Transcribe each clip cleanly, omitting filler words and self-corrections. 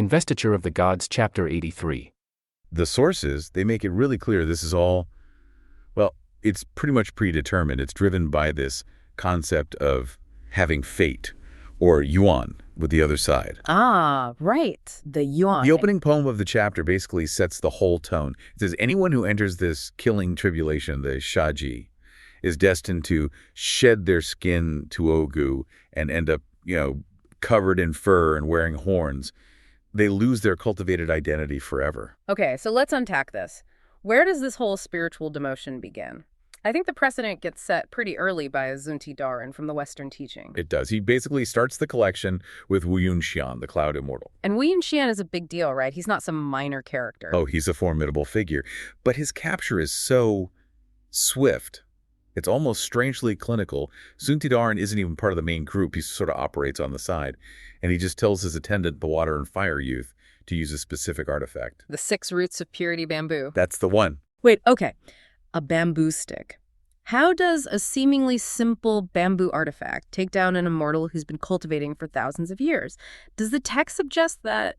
Investiture of the Gods, Chapter 83. The sources, they make it really clear this is all, well, it's pretty much predetermined. It's driven by this concept of having fate, or yuan, with the other side. Ah, right. The yuan. The opening poem of the chapter basically sets the whole tone. It says, anyone who enters this killing tribulation, the shaji, is destined to shed their skin to ogu and end up, covered in fur and wearing horns. They lose their cultivated identity forever. Okay, so let's unpack this. Where does this whole spiritual demotion begin? I think the precedent gets set pretty early by Zunti Darin from the Western teaching. It does. He basically starts the collection with Wu Yunxian, the Cloud Immortal. And Wu Yunxian is a big deal, right? He's not some minor character. Oh, he's a formidable figure. But his capture is so swift. It's almost strangely clinical. Zunti Darin isn't even part of the main group. He sort of operates on the side. And he just tells his attendant, the Water and Fire Youth, to use a specific artifact. The 6 roots of purity bamboo. That's the one. Wait, okay. A bamboo stick. How does a seemingly simple bamboo artifact take down an immortal who's been cultivating for thousands of years? Does the text suggest that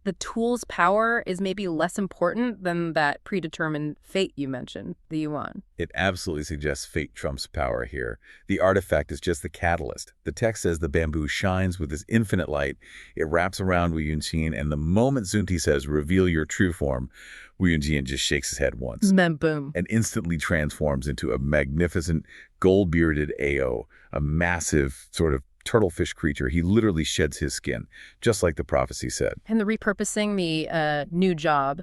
the tool's power is maybe less important than that predetermined fate you mentioned, the yuan? It absolutely suggests fate trumps power here. The artifact is just the catalyst. The text says the bamboo shines with this infinite light. It wraps around Wu Yunxian, and the moment Zunti says, reveal your true form, Wu Yunxian just shakes his head once. Boom. And instantly transforms into a magnificent gold-bearded Ao, a massive sort of turtlefish creature. He literally sheds his skin, just like the prophecy said. And the repurposing, the new job,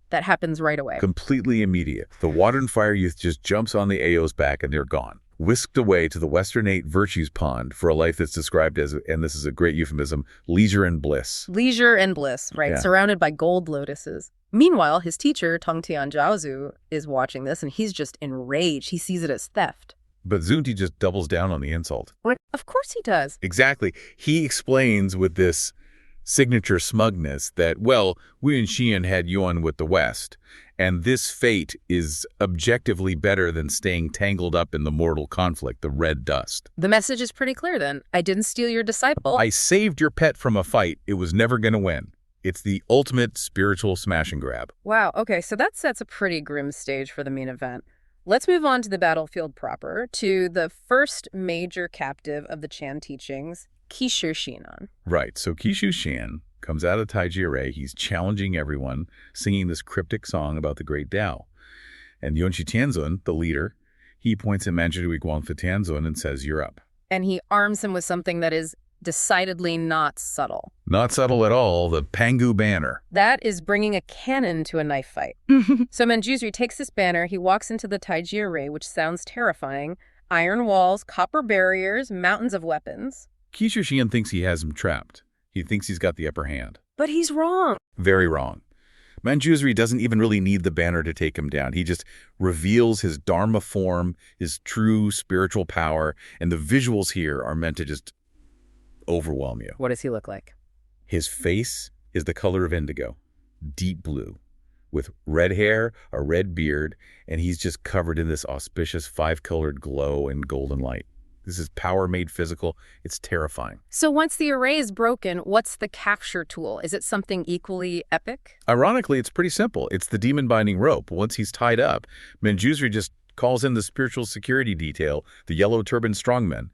that happens right away. Completely immediate. The Water and Fire Youth just jumps on the Ao's back and they're gone. Whisked away to the Western Eight Virtues Pond for a life that's described as, and this is a great euphemism, leisure and bliss. Leisure and bliss, right, Yeah. Surrounded by gold lotuses. Meanwhile, his teacher, Tongtian Jiaozu, is watching this, and he's just enraged. He sees it as theft. But Zunti just doubles down on the insult. Of course he does. Exactly. He explains with this signature smugness that, well, Wu Yunxian had yuan with the West, and this fate is objectively better than staying tangled up in the mortal conflict, the red dust. The message is pretty clear then. I didn't steal your disciple. I saved your pet from a fight. It was never going to win. It's the ultimate spiritual smash and grab. Wow, okay, so that sets a pretty grim stage for the main event. Let's move on to the battlefield proper, to the first major captive of the Chan teachings, Qishu Xinan. Right, so Qishu Xian comes out of Taijie. He's challenging everyone, singing this cryptic song about the great Tao. And Yonshi Tianzun, the leader, he points at Manchu Guangfa Tianzun and says, you're up. And he arms him with something that is decidedly not subtle. Not subtle at all, the Pangu banner. That is bringing a cannon to a knife fight. So Manjusri takes this banner, he walks into the Taiji array, which sounds terrifying. Iron walls, copper barriers, mountains of weapons. Qishu Xian thinks he has him trapped. He thinks he's got the upper hand. But he's wrong. Very wrong. Manjusri doesn't even really need the banner to take him down. He just reveals his Dharma form, his true spiritual power, and the visuals here are meant to just overwhelm you. What does he look like? His face is the color of indigo, deep blue, with red hair, a red beard, and he's just covered in this auspicious 5-colored glow and golden light. This is power made physical. It's terrifying. So once the array is broken, what's the capture tool? Is it something equally epic? Ironically, it's pretty simple. It's the demon binding rope. Once he's tied up, Manjusri just calls in the spiritual security detail, the yellow turban strongmen,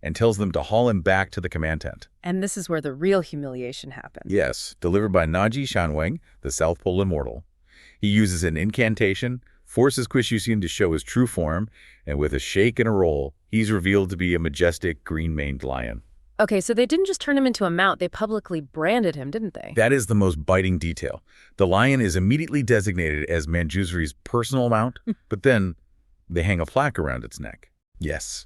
and tells them to haul him back to the command tent. And this is where the real humiliation happens. Yes, delivered by Naji Shanweng, the South Pole Immortal. He uses an incantation, forces Qishu Xian to show his true form, and with a shake and a roll, he's revealed to be a majestic green-maned lion. Okay, so they didn't just turn him into a mount, they publicly branded him, didn't they? That is the most biting detail. The lion is immediately designated as Manjusri's personal mount, but then they hang a plaque around its neck. Yes,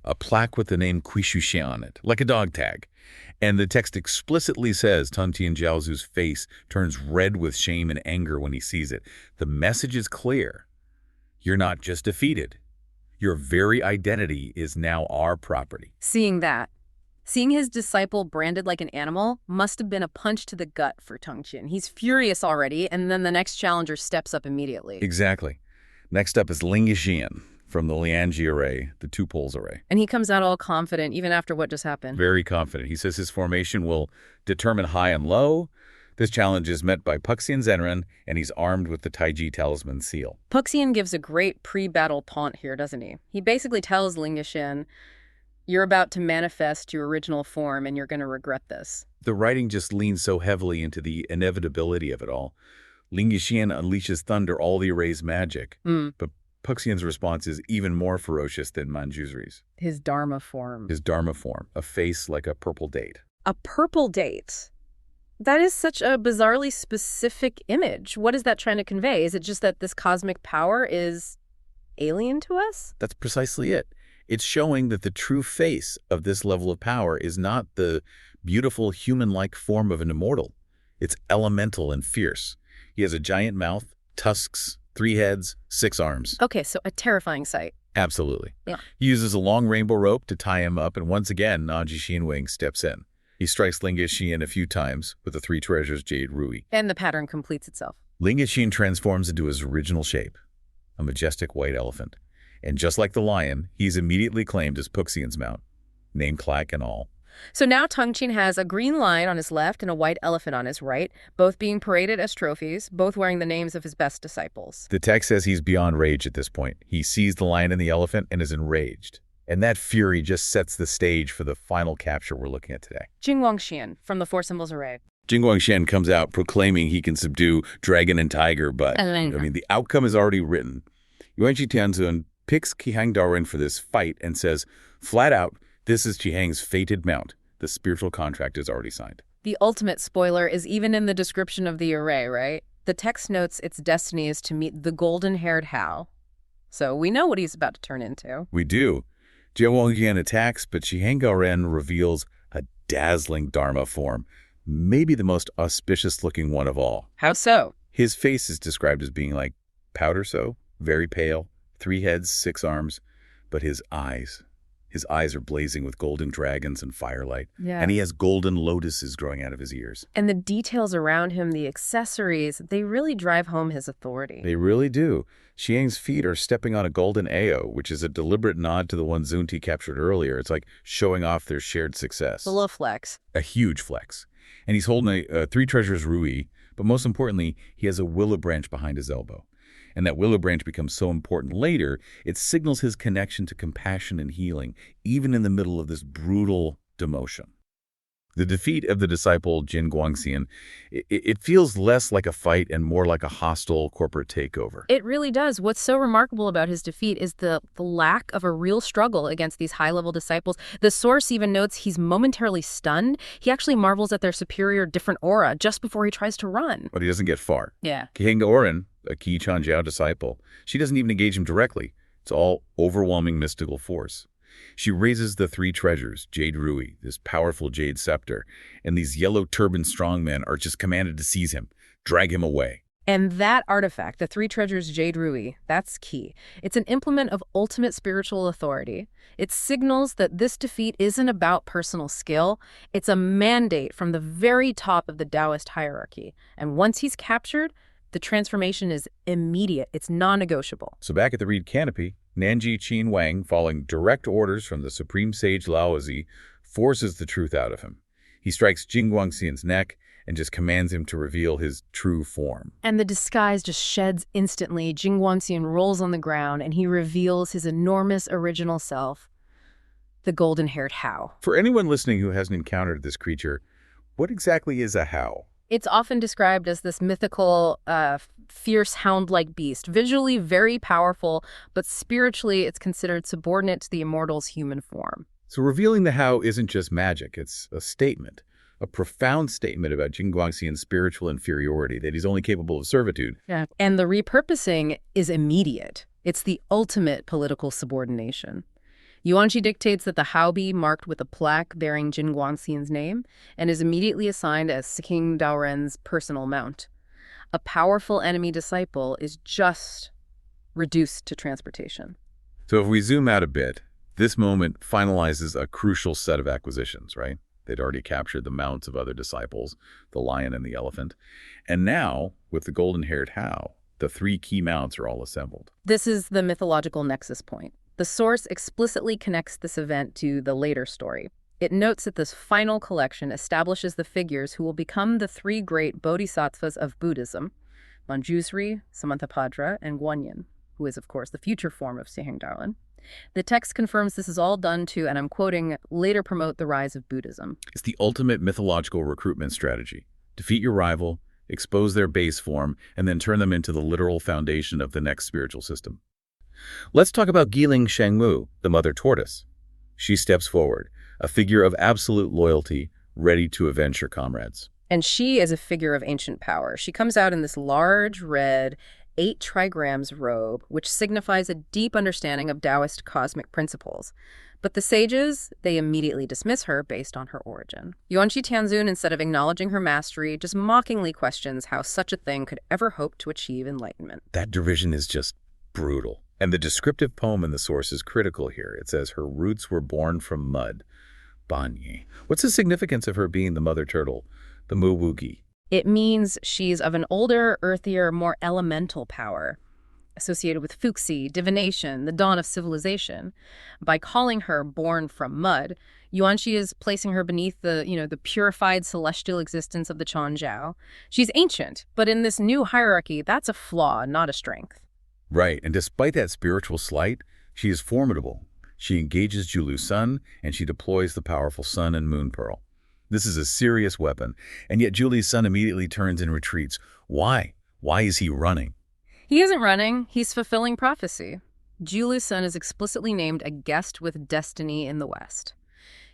a plaque with the name Qishu Xian on it, like a dog tag. And the text explicitly says Tongtian Jiaozu's face turns red with shame and anger when he sees it. The message is clear. You're not just defeated. Your very identity is now our property. Seeing his disciple branded like an animal must have been a punch to the gut for Tongtian. He's furious already, and then the next challenger steps up immediately. Exactly. Next up is Ling Yixian from the Lianji array, the two poles array. And he comes out all confident, even after what just happened. Very confident. He says his formation will determine high and low. This challenge is met by Puxian Zenran, and he's armed with the Taiji Talisman seal. Puxian gives a great pre-battle taunt here, doesn't he? He basically tells Ling Yixin, you're about to manifest your original form, and you're going to regret this. The writing just leans so heavily into the inevitability of it all. Ling Yixin unleashes thunder, all the array's magic. But Puxian's response is even more ferocious than Manjusri's. His Dharma form. His Dharma form, a face like a purple date. A purple date? That is such a bizarrely specific image. What is that trying to convey? Is it just that this cosmic power is alien to us? That's precisely it. It's showing that the true face of this level of power is not the beautiful human-like form of an immortal. It's elemental and fierce. He has a giant mouth, tusks, 3 heads, 6 arms. Okay, so a terrifying sight. Absolutely. Yeah. He uses a long rainbow rope to tie him up, and once again, Naji Xinwing steps in. He strikes Ling Yixin a few times with the 3 treasures Jade Rui. And the pattern completes itself. Ling Yixin transforms into his original shape, a majestic white elephant. And just like the lion, he's immediately claimed as Puxian's mount, name, claque, and all. So now Tongqin has a green lion on his left and a white elephant on his right, both being paraded as trophies, both wearing the names of his best disciples. The text says he's beyond rage at this point. He sees the lion and the elephant and is enraged. And that fury just sets the stage for the final capture we're looking at today. Jing Guangxian from the Four Symbols Array. Jing Guangxian comes out proclaiming he can subdue dragon and tiger, but the outcome is already written. Yuanqi Tianzun picks Qihang Daoren for this fight and says, flat out, this is Qihang's fated mount. The spiritual contract is already signed. The ultimate spoiler is even in the description of the array, right? The text notes its destiny is to meet the golden-haired Hao. So we know what he's about to turn into. We do. Jie Wangyan attacks, but Qihang Daoren reveals a dazzling Dharma form, maybe the most auspicious-looking one of all. How so? His face is described as being like powder so, very pale, 3 heads, 6 arms, but his eyes are blazing with golden dragons and firelight. Yeah. And he has golden lotuses growing out of his ears. And the details around him, the accessories, they really drive home his authority. They really do. Xiang's feet are stepping on a golden Ao, which is a deliberate nod to the one Zunti captured earlier. It's like showing off their shared success. A little flex. A huge flex. And he's holding a 3 treasures Rui, but most importantly, he has a willow branch behind his elbow. And that willow branch becomes so important later, it signals his connection to compassion and healing, even in the middle of this brutal demotion. The defeat of the disciple Jin Guangxian, it feels less like a fight and more like a hostile corporate takeover. It really does. What's so remarkable about his defeat is the lack of a real struggle against these high-level disciples. The source even notes he's momentarily stunned. He actually marvels at their superior different aura just before he tries to run. But he doesn't get far. Yeah. Qihang Daoren, a key Chanjiao disciple, she doesn't even engage him directly. It's all overwhelming mystical force. She raises the 3 treasures, Jade Rui, this powerful jade scepter, and these yellow turbaned strongmen are just commanded to seize him, drag him away. And that artifact, the 3 treasures Jade Rui, that's key. It's an implement of ultimate spiritual authority. It signals that this defeat isn't about personal skill. It's a mandate from the very top of the Taoist hierarchy. And once he's captured, the transformation is immediate. It's non-negotiable. So back at the Reed Canopy, Nanji Qin Wang, following direct orders from the Supreme Sage Laozi, forces the truth out of him. He strikes Jing Guangxian's neck and just commands him to reveal his true form. And the disguise just sheds instantly. Jing Guangxian rolls on the ground and he reveals his enormous original self, the golden-haired Hao. For anyone listening who hasn't encountered this creature, what exactly is a Hao? It's often described as this mythical, fierce hound-like beast, visually very powerful, but spiritually it's considered subordinate to the immortal's human form. So revealing the Hao isn't just magic, it's a statement, a profound statement about Jing Guangxian's spiritual inferiority, that he's only capable of servitude. Yeah. And the repurposing is immediate. It's the ultimate political subordination. Yuanqi dictates that the Hao be marked with a plaque bearing Jin Guangxian's name and is immediately assigned as Qihang Daoren's personal mount. A powerful enemy disciple is just reduced to transportation. So if we zoom out a bit, this moment finalizes a crucial set of acquisitions, right? They'd already captured the mounts of other disciples, the lion and the elephant. And now, with the golden-haired Hao, the 3 key mounts are all assembled. This is the mythological nexus point. The source explicitly connects this event to the later story. It notes that this final collection establishes the figures who will become the 3 great bodhisattvas of Buddhism, Manjusri, Samantabhadra, and Guanyin, who is, of course, the future form of Seheng Daolen. The text confirms this is all done to, and I'm quoting, later promote the rise of Buddhism. It's the ultimate mythological recruitment strategy. Defeat your rival, expose their base form, and then turn them into the literal foundation of the next spiritual system. Let's talk about Giling Shengmu, the mother tortoise. She steps forward, a figure of absolute loyalty, ready to avenge her comrades. And she is a figure of ancient power. She comes out in this large, red, 8 trigrams robe, which signifies a deep understanding of Taoist cosmic principles. But the sages, they immediately dismiss her based on her origin. Yuanxi Tianzun, instead of acknowledging her mastery, just mockingly questions how such a thing could ever hope to achieve enlightenment. That derision is just brutal. And the descriptive poem in the source is critical here. It says her roots were born from mud. Banye. What's the significance of her being the mother turtle, the Muwugi? It means she's of an older, earthier, more elemental power, associated with Fuxi, divination, the dawn of civilization. By calling her born from mud, Yuanxi is placing her beneath the purified celestial existence of the Changjiao. She's ancient, but in this new hierarchy, that's a flaw, not a strength. Right, and despite that spiritual slight, she is formidable. She engages Julu Sun, and she deploys the powerful Sun and Moon Pearl. This is a serious weapon, and yet Juli's son immediately turns and retreats. Why? Why is he running? He isn't running. He's fulfilling prophecy. Julu's son is explicitly named a guest with destiny in the West.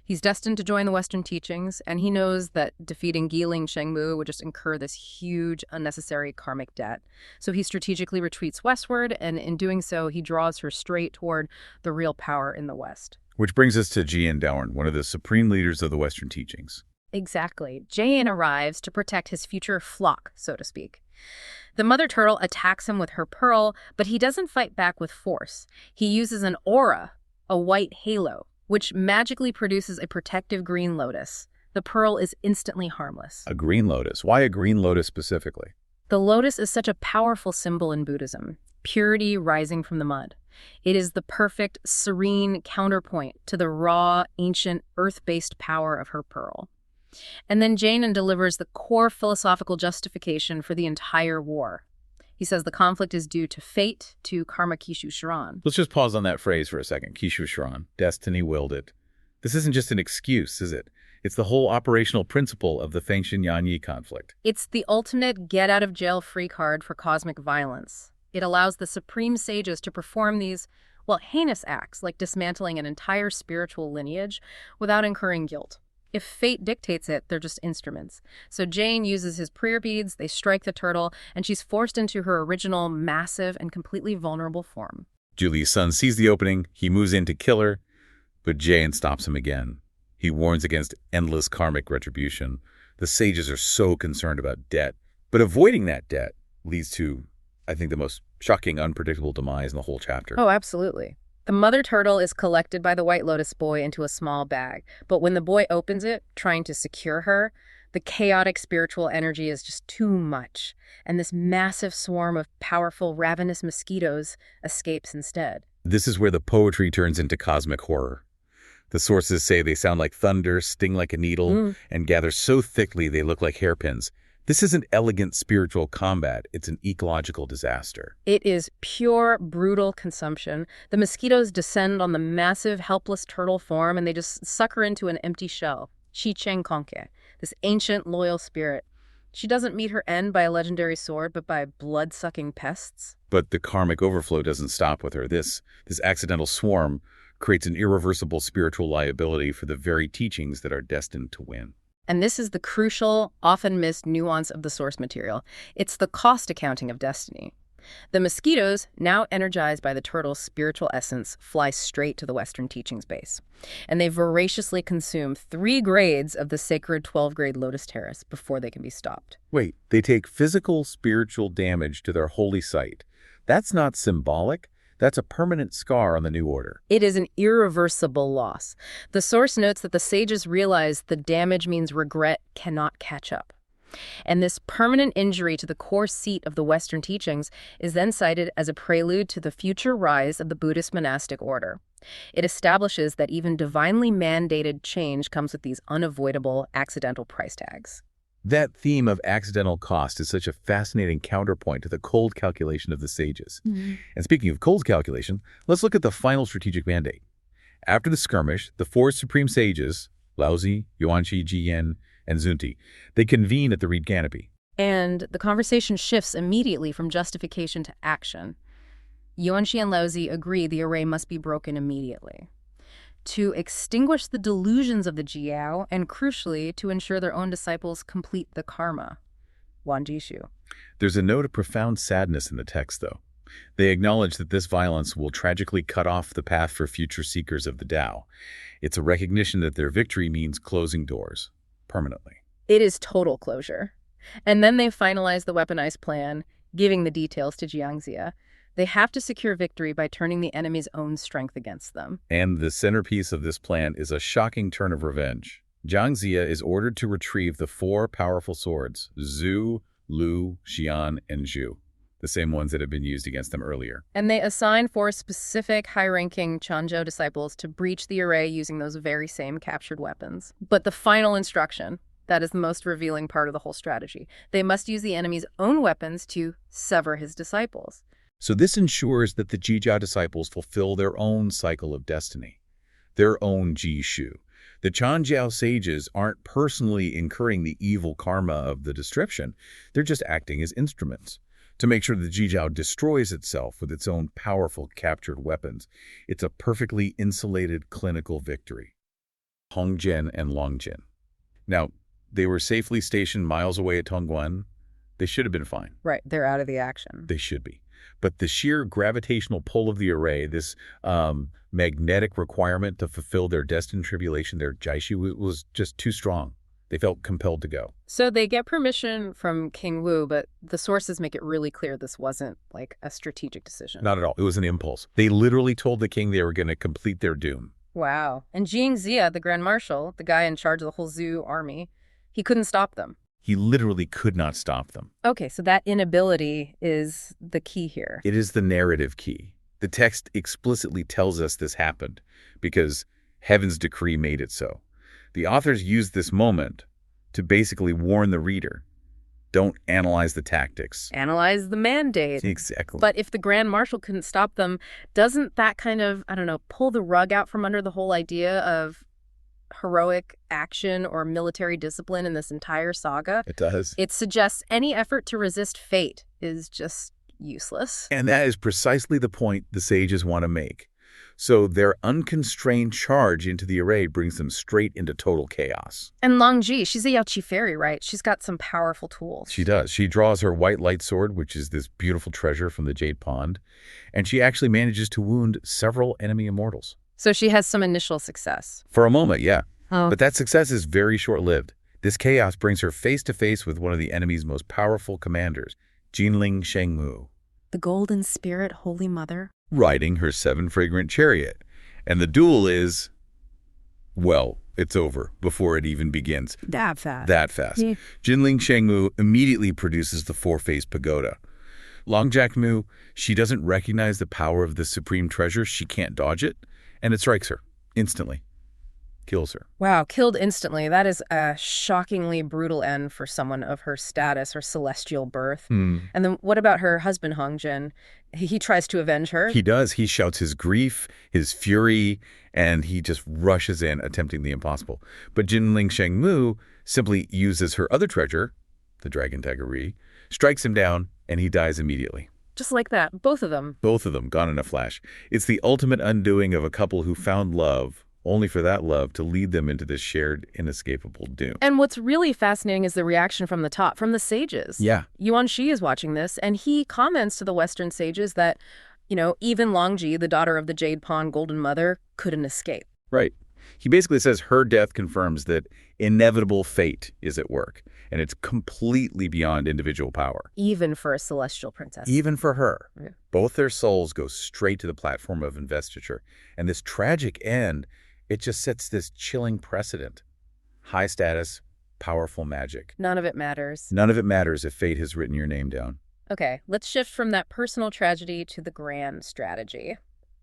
He's destined to join the Western teachings, and he knows that defeating Giling Shengmu would just incur this huge, unnecessary karmic debt. So he strategically retreats westward, and in doing so, he draws her straight toward the real power in the West. Which brings us to Jiejiao Daoren, one of the supreme leaders of the Western teachings. Exactly. Jiejiao arrives to protect his future flock, so to speak. The mother turtle attacks him with her pearl, but he doesn't fight back with force. He uses an aura, a white halo, which magically produces a protective green lotus. The pearl is instantly harmless. A green lotus. Why a green lotus specifically? The lotus is such a powerful symbol in Buddhism, purity rising from the mud. It is the perfect, serene counterpoint to the raw, ancient, earth-based power of her pearl. And then Jiejiao delivers the core philosophical justification for the entire war. He says the conflict is due to fate, to karma kishu shran. Let's just pause on that phrase for a second. Kishu shran. Destiny willed it. This isn't just an excuse, is it? It's the whole operational principle of the Fengshen Yanyi conflict. It's the ultimate get-out-of-jail-free card for cosmic violence. It allows the supreme sages to perform these, heinous acts like dismantling an entire spiritual lineage without incurring guilt. If fate dictates it, they're just instruments. So Jiejiao uses his prayer beads, they strike the turtle, and she's forced into her original, massive, and completely vulnerable form. Juli's son sees the opening, he moves in to kill her, but Jiejiao stops him again. He warns against endless karmic retribution. The sages are so concerned about debt, but avoiding that debt leads to, I think, the most shocking, unpredictable demise in the whole chapter. Oh, absolutely. The mother turtle is collected by the White Lotus boy into a small bag, but when the boy opens it, trying to secure her, the chaotic spiritual energy is just too much, and this massive swarm of powerful, ravenous mosquitoes escapes instead. This is where the poetry turns into cosmic horror. The sources say they sound like thunder, sting like a needle, and gather so thickly they look like hairpins. This isn't elegant spiritual combat, it's an ecological disaster. It is pure, brutal consumption. The mosquitoes descend on the massive, helpless turtle form, and they just suck her into an empty shell. Shi Cheng Konke, this ancient, loyal spirit. She doesn't meet her end by a legendary sword, but by blood-sucking pests. But the karmic overflow doesn't stop with her. This accidental swarm creates an irreversible spiritual liability for the very teachings that are destined to win. And this is the crucial, often missed nuance of the source material. It's the cost accounting of destiny. The mosquitoes, now energized by the turtle's spiritual essence, fly straight to the Western teachings base. And they voraciously consume 3 grades of the sacred 12-grade Lotus Terrace before they can be stopped. Wait, they take physical, spiritual damage to their holy site. That's not symbolic. That's a permanent scar on the new order. It is an irreversible loss. The source notes that the sages realize the damage means regret cannot catch up. And this permanent injury to the core seat of the Western teachings is then cited as a prelude to the future rise of the Buddhist monastic order. It establishes that even divinely mandated change comes with these unavoidable accidental price tags. That theme of accidental cost is such a fascinating counterpoint to the cold calculation of the sages. And speaking of cold calculation, let's look at the final strategic mandate. After the skirmish, the four supreme sages, Laozi, Yuanxi, Jiyan, and Zunti, they convene at the reed canopy. And the conversation shifts immediately from justification to action. Yuanxi and Laozi agree the array must be broken immediately to extinguish the delusions of the Jiejiao and, crucially, to ensure their own disciples complete the karma, Wanjishu. There's a note of profound sadness in the text, though. They acknowledge that this violence will tragically cut off the path for future seekers of the Tao. It's a recognition that their victory means closing doors, permanently. It is total closure. And then they finalize the weaponized plan, giving the details to Jiangxia. They have to secure victory by turning the enemy's own strength against them. And the centerpiece of this plan is a shocking turn of revenge. Jiangxia is ordered to retrieve the four powerful swords, Zhu, Lu, Xian, and Zhu, the same ones that had been used against them earlier. And they assign four specific high-ranking Changzhou disciples to breach the array using those very same captured weapons. But the final instruction, that is the most revealing part of the whole strategy. They must use the enemy's own weapons to sever his disciples. So this ensures that the Jiejiao disciples fulfill their own cycle of destiny, their own Jishu. The Changzhou sages aren't personally incurring the evil karma of the destruction. They're just acting as instruments to make sure the Jiejiao destroys itself with its own powerful captured weapons. It's a perfectly insulated clinical victory. Hongjian and Longjin. Now, they were safely stationed miles away at Tongguan. They should have been fine. Right, they're out of the action. They should be. But the sheer gravitational pull of the array, this magnetic requirement to fulfill their destined tribulation, their Jiejiao, was just too strong. They felt compelled to go. So they get permission from King Wu, but the sources make it really clear this wasn't like a strategic decision. Not at all. It was an impulse. They literally told the king they were going to complete their doom. Wow. And Jiejiao, the Grand Marshal, the guy in charge of the whole Zhu army, he couldn't stop them. He literally could not stop them. Okay, so that inability is the key here. It is the narrative key. The text explicitly tells us this happened because heaven's decree made it so. The authors used this moment to basically warn the reader. Don't analyze the tactics. Analyze the mandate. Exactly. But if the Grand Marshal couldn't stop them, doesn't that kind of, pull the rug out from under the whole idea of heroic action or military discipline in this entire saga? It does. It suggests any effort to resist fate is just useless. And that is precisely the point the sages want to make. So their unconstrained charge into the array brings them straight into total chaos. And Longji, she's a Yaoqi fairy, right? She's got some powerful tools. She does. She draws her white light sword, which is this beautiful treasure from the Jade Pond, and she actually manages to wound several enemy immortals. So she has some initial success. For a moment, yeah. Oh. But that success is very short-lived. This chaos brings her face-to-face with one of the enemy's most powerful commanders, Jinling Shengmu, The Golden Spirit, Holy Mother. riding her 7-fragrant chariot. And the duel is, well, it's over before it even begins. That fast. That fast. Yeah. Jinling Shengmu immediately produces the 4-faced pagoda. Longjiao, she doesn't recognize the power of the supreme treasure. She can't dodge it, and it strikes her instantly. Kills her. Wow, killed instantly. That is a shockingly brutal end for someone of her status or celestial birth. And then what about her husband, Hongjin? He tries to avenge her. He does. He shouts his grief, his fury, and he just rushes in, attempting the impossible. But Jinling Shengmu simply uses her other treasure, the dragon dagger, strikes him down, and he dies immediately. Just like that. Both of them. Both of them gone in a flash. It's the ultimate undoing of a couple who found love, only for that love to lead them into this shared, inescapable doom. And what's really fascinating is the reaction from the top, from the sages. Yeah. Yuanxi is watching this, and he comments to the Western sages that, even Longji, the daughter of the Jade Pond Golden Mother, couldn't escape. Right. He basically says her death confirms that inevitable fate is at work, and it's completely beyond individual power. Even for a celestial princess. Even for her. Yeah. Both their souls go straight to the platform of investiture. And this tragic end, it just sets this chilling precedent. High status, powerful magic. None of it matters. None of it matters if fate has written your name down. Okay, let's shift from that personal tragedy to the grand strategy.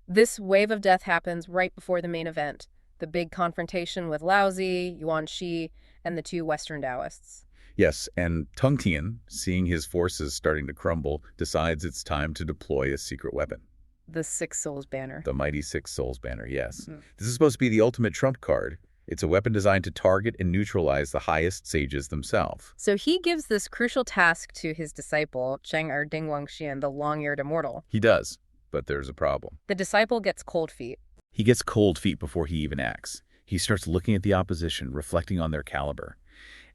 This wave of death happens right before the main event, the big confrontation with Laozi, Yuan Shi, and the two Western Taoists. Yes, and Tongtian, seeing his forces starting to crumble, decides it's time to deploy a secret weapon. The Six Souls banner. The mighty Six Souls banner, yes. Mhm. This is supposed to be the ultimate trump card. It's a weapon designed to target and neutralize the highest sages themselves. So he gives this crucial task to his disciple, Cheng-Er Ding Wangxian, the long-eared immortal. He does, but there's a problem. The disciple gets cold feet. He gets cold feet before he even acts. He starts looking at the opposition, reflecting on their caliber.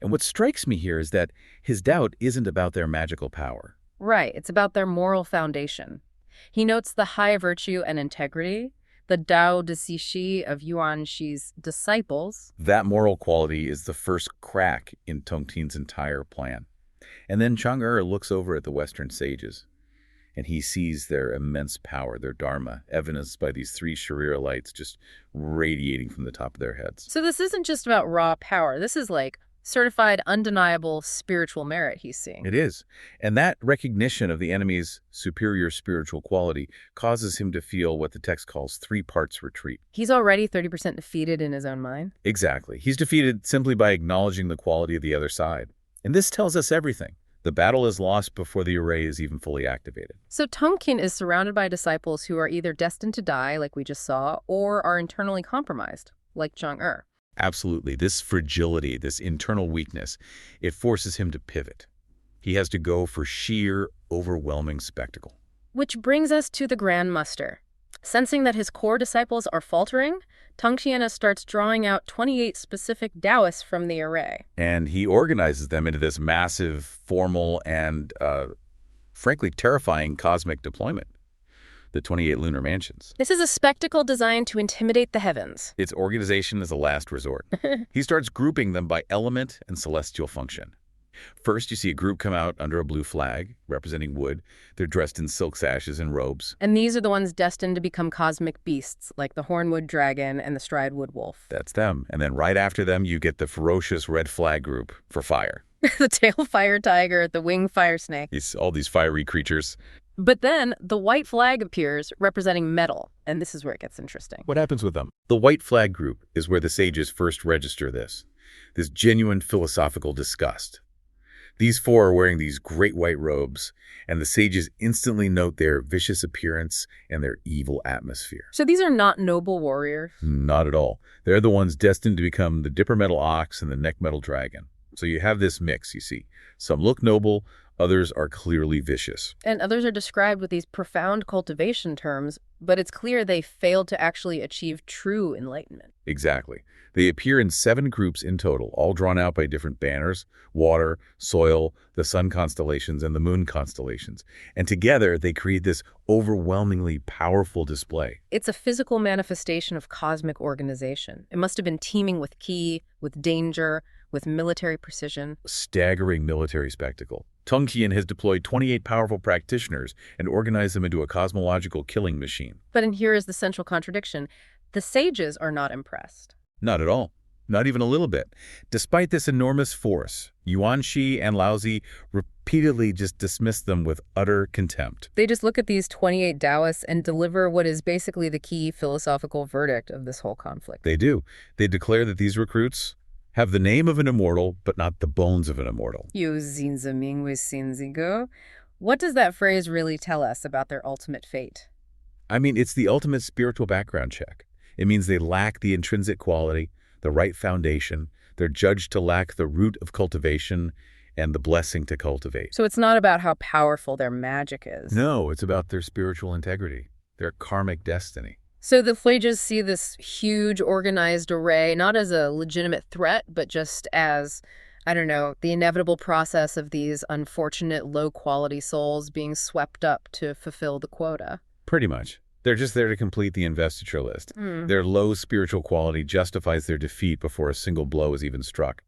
And what strikes me here is that his doubt isn't about their magical power. Right, it's about their moral foundation. He notes the high virtue and integrity, the Dao de Xixi of Yuan Shi's disciples. That moral quality is the first crack in Tongtian's entire plan. And then Chang'er looks over at the Western sages, and he sees their immense power, their dharma, evidenced by these three Sharira lights just radiating from the top of their heads. So this isn't just about raw power. This is like certified, undeniable spiritual merit he's seeing. It is. And that recognition of the enemy's superior spiritual quality causes him to feel what the text calls 3 parts retreat. He's already 30% defeated in his own mind. Exactly. He's defeated simply by acknowledging the quality of the other side. And this tells us everything. The battle is lost before the array is even fully activated. So Tongtian is surrounded by disciples who are either destined to die, like we just saw, or are internally compromised, like Chang'er. Absolutely. This fragility, this internal weakness, it forces him to pivot. He has to go for sheer, overwhelming spectacle. Which brings us to the Grand Muster. Sensing that his core disciples are faltering, Tongtian starts drawing out 28 specific Taoists from the array. And he organizes them into this massive, formal, and frankly terrifying cosmic deployment. The 28 lunar mansions. This is a spectacle designed to intimidate the heavens. Its organization is a last resort. He starts grouping them by element and celestial function. First, you see a group come out under a blue flag, representing wood. They're dressed in silk sashes and robes. And these are the ones destined to become cosmic beasts, like the hornwood dragon and the stridewood wolf. That's them. And then right after them, you get the ferocious red flag group for fire. The tail fire tiger, the wing fire snake. All these fiery creatures. But then the white flag appears, representing metal, and this is where it gets interesting. What happens with them? The white flag group is where the sages first register this genuine philosophical disgust. These 4 are wearing these great white robes, and the sages instantly note their vicious appearance and their evil atmosphere. So these are not noble warriors? Not at all. They're the ones destined to become the dipper metal ox and the neck metal dragon. So you have this mix, you see. Some look noble, others are clearly vicious. And others are described with these profound cultivation terms, but it's clear they failed to actually achieve true enlightenment. Exactly. They appear in 7 groups in total, all drawn out by different banners: water, soil, the sun constellations, and the moon constellations. And together, they create this overwhelmingly powerful display. It's a physical manifestation of cosmic organization. It must have been teeming with ki, with danger, with military precision. Staggering military spectacle. Tongtian has deployed 28 powerful practitioners and organized them into a cosmological killing machine. But and here is the central contradiction. The sages are not impressed. Not at all. Not even a little bit. Despite this enormous force, Yuan Shi and Laozi repeatedly just dismiss them with utter contempt. They just look at these 28 Taoists and deliver what is basically the key philosophical verdict of this whole conflict. They do. They declare that these recruits have the name of an immortal, but not the bones of an immortal. What does that phrase really tell us about their ultimate fate? I mean, it's the ultimate spiritual background check. It means they lack the intrinsic quality, the right foundation. They're judged to lack the root of cultivation and the blessing to cultivate. So it's not about how powerful their magic is. No, it's about their spiritual integrity, their karmic destiny. So the Phlages see this huge organized array not as a legitimate threat, but just as, I don't know, the inevitable process of these unfortunate low-quality souls being swept up to fulfill the quota. Pretty much. They're just there to complete the investiture list. Their low spiritual quality justifies their defeat before a single blow is even struck.